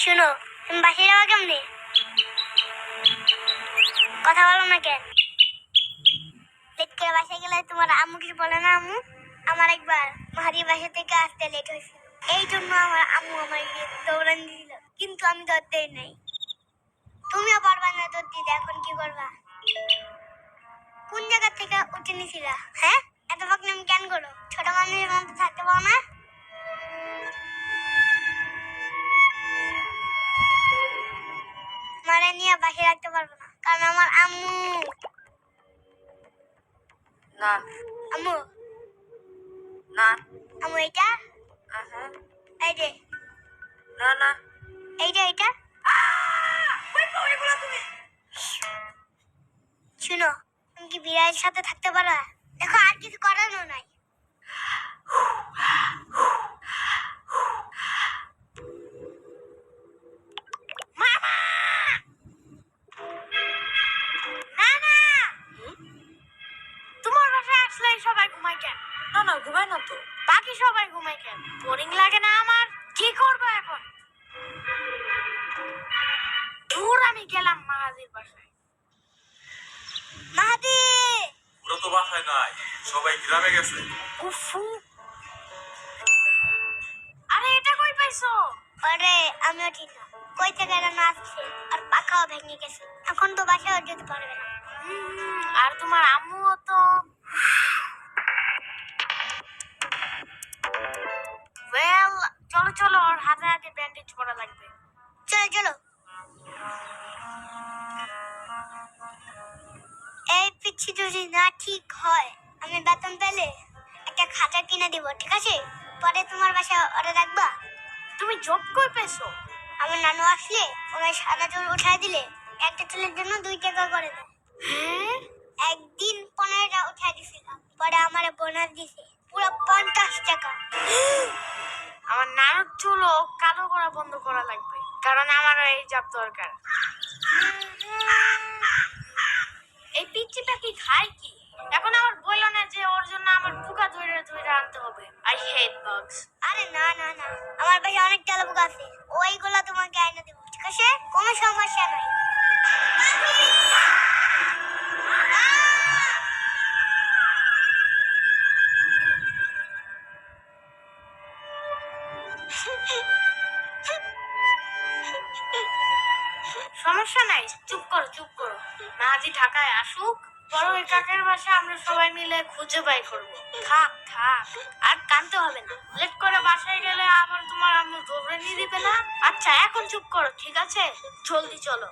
শুনো, তুমি বাসায় যাওয়া কেমনে? কথা বলো না কেন? লেট করে বাসায় গেলে তোমার আম্মু কিছু বলে না? আম্মু আমার একবার মাহারির বাসা থেকে আসতে লেট হয়েছিল, এই জন্য আমার আম্মু আমার দৌড়ান দিয়েছিল, কিন্তু আমি দৌড় দেই নাই। তুমিও পারবা না দৌড় দিতে, এখন কি করবা? কোন জায়গা থেকে উঠে নিছিলা? হ্যাঁ, এত বকনামি কেন করো? ছোট মানুষের মতো থাকতে পারো না? মারে নিয়ে বাসে রাখতে পারবো না, কারণ আমার আম্মু। না আম্মু না আম্মু এটা এই যে, না না এইটা শুনো, তুমি কি বিড়ালের সাথে থাকতে পারো? দেখো, আর কিছু করানো নাই। তোমার বাসায় আসলে সবাই ঘুমায় কেন? না না, ঘুমায় না তো। বাকি সবাই ঘুমায় কেন? বোরিং লাগে না আমার? কি করবো এখন? দূর, আমি গেলাম মাহাদির বাসায়। মাহাদি, ওরা তো বাসায় নাই, সবাই গ্রামে গেছে। উফু, আরে এটা কই পাইছো? আরে আমিও ঠিক না, কই থেকে যেন আসছে, আর পাখাও ভেঙে গেছে, এখন তো বাসায় যেতে পারবে না। আর তোমার আম্মুও তো। ওয়েল, চলো চলো, ওর হাতে হাতে ব্যান্ডেজ করা লাগবে। চলো চলো। এই পিচ্ছি যদি না ঠিক হয়, আমি বেতন পেলে একটা খাতা কিনে দিব, ঠিক আছে? পরে তোমার বাসায় ওরা রাখবা। তুমি জব কই পেছো? আমার নানু আসলে ওনার সাদা চুল উঠায় দিলে একটা চুলের জন্য 2 টাকা করে দেয়। হ্যাঁ, একদিন 15টা উঠায় দিছিল, পরে আমার বোনাস দিছে পুরো 50 টাকা। আমার নানুর চুলও কালো করা বন্ধ করা লাগবে, কারণ আমার এই জব দরকার। এই পিচ্চি পাখি খায় কি? এখন আমার বললো না যে ওর জন্য আমার পোকা ধরে ধরে আনতে হবে। I hate বাগস। আরে না না না, আমার বাসায় অনেক তেলাপোকা আছে, ওইগুলো তোমাকে এনে দেবো, ঠিক আছে? কোনো সমস্যা নাই। সমস্যা নাই, চুপ করো চুপ করো। মাহাদি ঢাকায় আসুক, বড় ওই কাকের বাসা আমরা সবাই মিলে খুঁজে বাই করবো। থাক থাক, আর কানতে হবে না। লেট করে বাসায় গেলে আবার তোমার আম্মু দৌড়ে নিয়ে দিবে না? আচ্ছা এখন চুপ করো, ঠিক আছে? জলদি চলো।